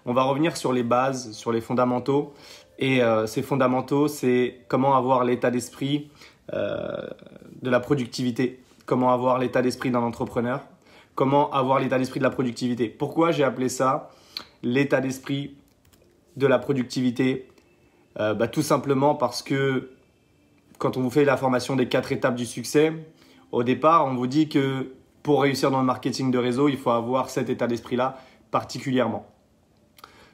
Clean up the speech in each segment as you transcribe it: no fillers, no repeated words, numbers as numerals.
On va revenir sur les bases, sur les fondamentaux. Et ces fondamentaux, c'est comment avoir l'état d'esprit de la productivité, comment avoir l'état d'esprit d'un entrepreneur, comment avoir l'état d'esprit de la productivité. Pourquoi j'ai appelé ça l'état d'esprit de la productivité? Tout simplement parce que quand on vous fait la formation des 4 étapes du succès, au départ, on vous dit que pour réussir dans le marketing de réseau, il faut avoir cet état d'esprit-là particulièrement.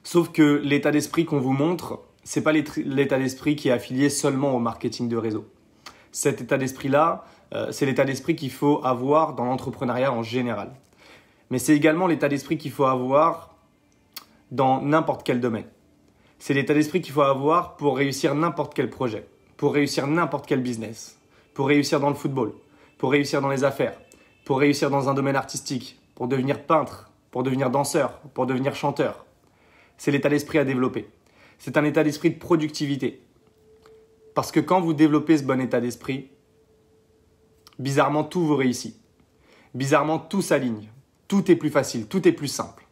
Sauf que l'état d'esprit qu'on vous montre, ce n'est pas l'état d'esprit qui est affilié seulement au marketing de réseau. Cet état d'esprit-là, c'est l'état d'esprit qu'il faut avoir dans l'entrepreneuriat en général. Mais c'est également l'état d'esprit qu'il faut avoir dans n'importe quel domaine. C'est l'état d'esprit qu'il faut avoir pour réussir n'importe quel projet, pour réussir n'importe quel business, pour réussir dans le football, pour réussir dans les affaires, pour réussir dans un domaine artistique, pour devenir peintre, pour devenir danseur, pour devenir chanteur. C'est l'état d'esprit à développer. C'est un état d'esprit de productivité. Parce que quand vous développez ce bon état d'esprit, bizarrement, tout vous réussit. Bizarrement, tout s'aligne. Tout est plus facile, tout est plus simple.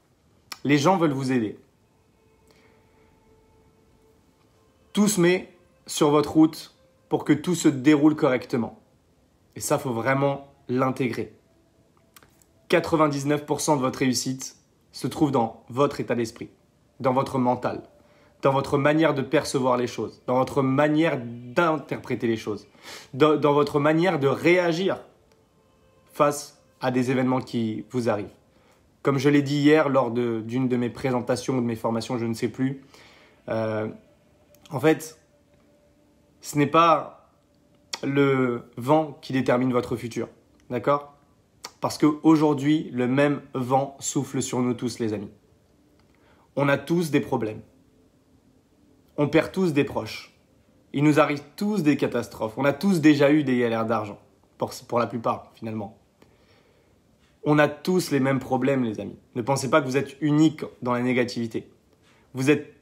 Les gens veulent vous aider. Tout se met sur votre route pour que tout se déroule correctement. Et ça, il faut vraiment l'intégrer. 99% de votre réussite se trouve dans votre état d'esprit, dans votre mental, dans votre manière de percevoir les choses, dans votre manière d'interpréter les choses, dans votre manière de réagir face à des événements qui vous arrivent. Comme je l'ai dit hier lors d'une de mes présentations ou de mes formations, je ne sais plus, en fait, ce n'est pas le vent qui détermine votre futur, d'accord ? Parce qu'aujourd'hui, le même vent souffle sur nous tous, les amis. On a tous des problèmes. On perd tous des proches. Il nous arrive tous des catastrophes. On a tous déjà eu des galères d'argent, pour la plupart, finalement. On a tous les mêmes problèmes, les amis. Ne pensez pas que vous êtes unique dans la négativité. Vous êtes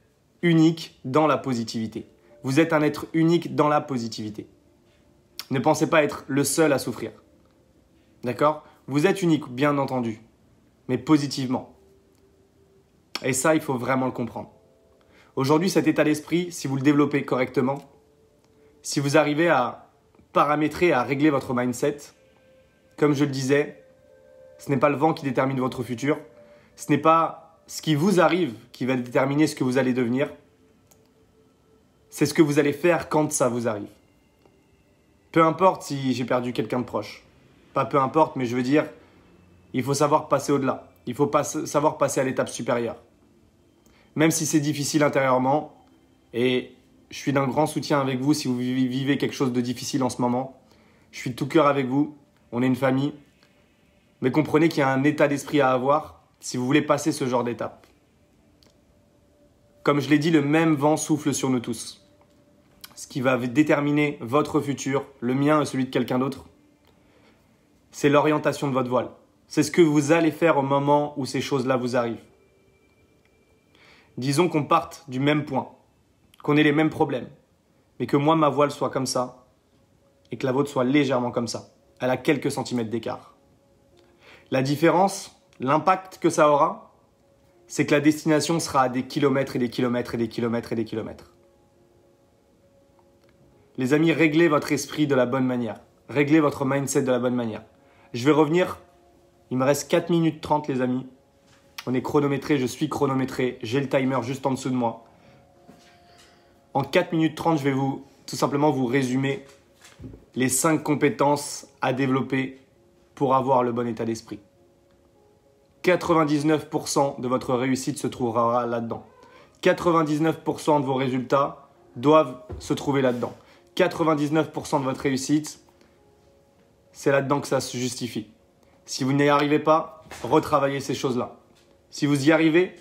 unique dans la positivité. Vous êtes un être unique dans la positivité. Ne pensez pas être le seul à souffrir. D'accord ? Vous êtes unique, bien entendu, mais positivement. Et ça, il faut vraiment le comprendre. Aujourd'hui, cet état d'esprit, si vous le développez correctement, si vous arrivez à paramétrer, à régler votre mindset, comme je le disais, ce n'est pas le vent qui détermine votre futur, ce n'est pas ce qui vous arrive qui va déterminer ce que vous allez devenir, c'est ce que vous allez faire quand ça vous arrive. Peu importe si j'ai perdu quelqu'un de proche. Pas peu importe, mais je veux dire, il faut savoir passer au-delà. Il faut savoir passer à l'étape supérieure. Même si c'est difficile intérieurement, et je suis d'un grand soutien avec vous si vous vivez quelque chose de difficile en ce moment. Je suis de tout cœur avec vous, on est une famille. Mais comprenez qu'il y a un état d'esprit à avoir si vous voulez passer ce genre d'étape. Comme je l'ai dit, le même vent souffle sur nous tous. Ce qui va déterminer votre futur, le mien et celui de quelqu'un d'autre, c'est l'orientation de votre voile. C'est ce que vous allez faire au moment où ces choses-là vous arrivent. Disons qu'on parte du même point, qu'on ait les mêmes problèmes, mais que moi, ma voile soit comme ça et que la vôtre soit légèrement comme ça. Elle a quelques centimètres d'écart. La différence, l'impact que ça aura, c'est que la destination sera à des kilomètres et des kilomètres et des kilomètres et des kilomètres. Les amis, réglez votre esprit de la bonne manière. Réglez votre mindset de la bonne manière. Je vais revenir. Il me reste 4 minutes 30, les amis. On est chronométré, je suis chronométré. J'ai le timer juste en dessous de moi. En 4 minutes 30, je vais tout simplement vous résumer les 5 compétences à développer pour avoir le bon état d'esprit. 99% de votre réussite se trouvera là-dedans. 99% de vos résultats doivent se trouver là-dedans. 99% de votre réussite, c'est là-dedans que ça se justifie. Si vous n'y arrivez pas, retravaillez ces choses-là. Si vous y arrivez,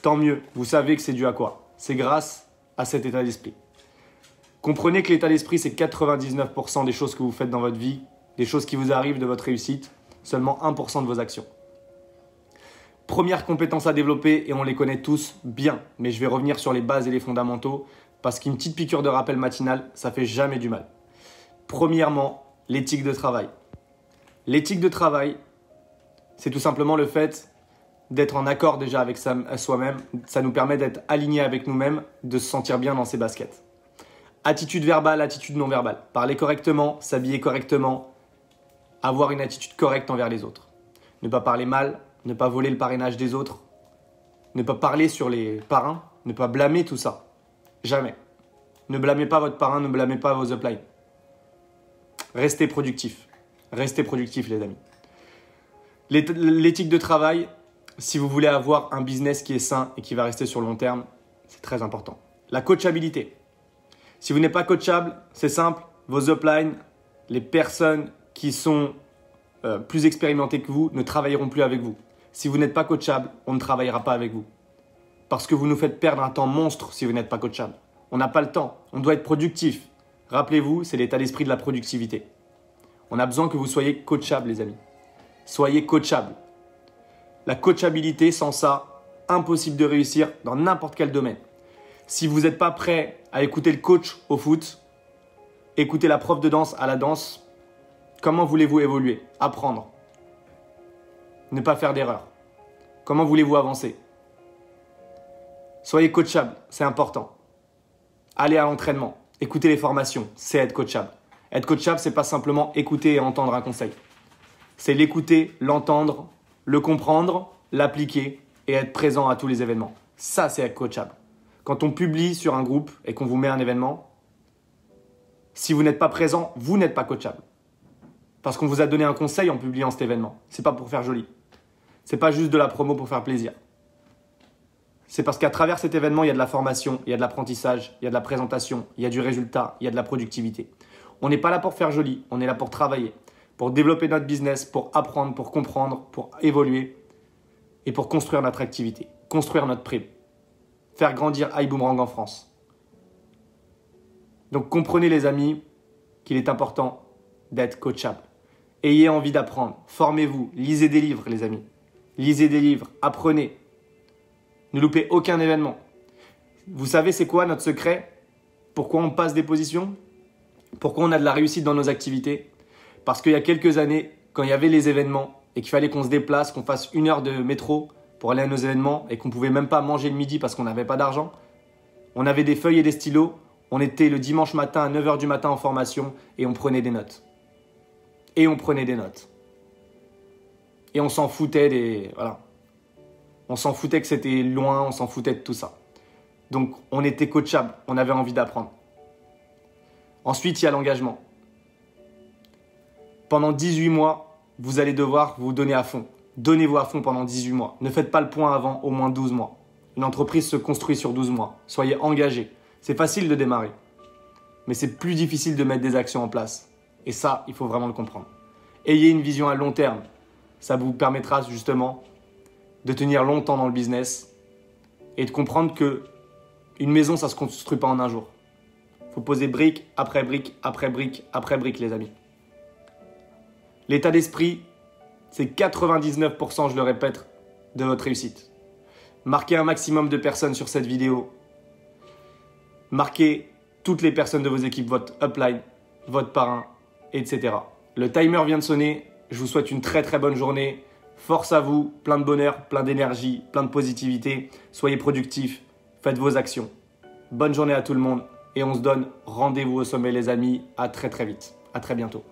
tant mieux. Vous savez que c'est dû à quoi? C'est grâce à cet état d'esprit. Comprenez que l'état d'esprit, c'est 99% des choses que vous faites dans votre vie, des choses qui vous arrivent de votre réussite, seulement 1% de vos actions. Première compétence à développer, et on les connaît tous bien, mais je vais revenir sur les bases et les fondamentaux, parce qu'une petite piqûre de rappel matinale, ça fait jamais du mal. Premièrement, l'éthique de travail. L'éthique de travail, c'est tout simplement le fait d'être en accord déjà avec soi-même. Ça nous permet d'être aligné avec nous-mêmes, de se sentir bien dans ses baskets. Attitude verbale, attitude non verbale. Parler correctement, s'habiller correctement, avoir une attitude correcte envers les autres. Ne pas parler mal, ne pas voler le parrainage des autres, ne pas parler sur les parrains, ne pas blâmer tout ça. Jamais. Ne blâmez pas votre parrain, ne blâmez pas vos uplines. Restez productif. Restez productif, les amis. L'éthique de travail, si vous voulez avoir un business qui est sain et qui va rester sur le long terme, c'est très important. La coachabilité. Si vous n'êtes pas coachable, c'est simple. Vos uplines, les personnes qui sont plus expérimentées que vous, ne travailleront plus avec vous. Si vous n'êtes pas coachable, on ne travaillera pas avec vous. Parce que vous nous faites perdre un temps monstre si vous n'êtes pas coachable. On n'a pas le temps. On doit être productif. Rappelez-vous, c'est l'état d'esprit de la productivité. On a besoin que vous soyez coachable, les amis. Soyez coachable. La coachabilité, sans ça, impossible de réussir dans n'importe quel domaine. Si vous n'êtes pas prêt à écouter le coach au foot, écouter la prof de danse à la danse, comment voulez-vous évoluer, apprendre, ne pas faire d'erreur? Comment voulez-vous avancer? Soyez coachable, c'est important. Allez à l'entraînement, écoutez les formations, c'est être coachable. Être coachable, c'est pas simplement écouter et entendre un conseil. C'est l'écouter, l'entendre, le comprendre, l'appliquer et être présent à tous les événements. Ça, c'est être coachable. Quand on publie sur un groupe et qu'on vous met un événement, si vous n'êtes pas présent, vous n'êtes pas coachable. Parce qu'on vous a donné un conseil en publiant cet événement. C'est pas pour faire joli. C'est pas juste de la promo pour faire plaisir. C'est parce qu'à travers cet événement, il y a de la formation, il y a de l'apprentissage, il y a de la présentation, il y a du résultat, il y a de la productivité. On n'est pas là pour faire joli, on est là pour travailler, pour développer notre business, pour apprendre, pour comprendre, pour évoluer et pour construire notre activité, construire notre prime, faire grandir iBoomerang en France. Donc comprenez les amis qu'il est important d'être coachable. Ayez envie d'apprendre, formez-vous, lisez des livres les amis. Lisez des livres, apprenez. Ne loupez aucun événement. Vous savez c'est quoi notre secret? Pourquoi on passe des positions? Pourquoi on a de la réussite dans nos activités? Parce qu'il y a quelques années, quand il y avait les événements et qu'il fallait qu'on se déplace, qu'on fasse 1 heure de métro pour aller à nos événements et qu'on ne pouvait même pas manger le midi parce qu'on n'avait pas d'argent, on avait des feuilles et des stylos, on était le dimanche matin à 9 h du matin en formation et on prenait des notes. Et on prenait des notes. Et on s'en foutait des... Voilà. On s'en foutait que c'était loin, on s'en foutait de tout ça. Donc on était coachable, on avait envie d'apprendre. Ensuite, il y a l'engagement. Pendant 18 mois, vous allez devoir vous donner à fond. Donnez-vous à fond pendant 18 mois. Ne faites pas le point avant au moins 12 mois. Une entreprise se construit sur 12 mois. Soyez engagés. C'est facile de démarrer, mais c'est plus difficile de mettre des actions en place. Et ça, il faut vraiment le comprendre. Ayez une vision à long terme. Ça vous permettra justement de tenir longtemps dans le business et de comprendre que une maison, ça ne se construit pas en un jour. Il faut poser brique après brique, après brique, après brique, les amis. L'état d'esprit, c'est 99%, je le répète, de votre réussite. Marquez un maximum de personnes sur cette vidéo. Marquez toutes les personnes de vos équipes, votre upline, votre parrain, etc. Le timer vient de sonner. Je vous souhaite une très très bonne journée. Force à vous, plein de bonheur, plein d'énergie, plein de positivité. Soyez productifs, faites vos actions. Bonne journée à tout le monde et on se donne rendez-vous au sommet les amis. À très très vite. À très bientôt.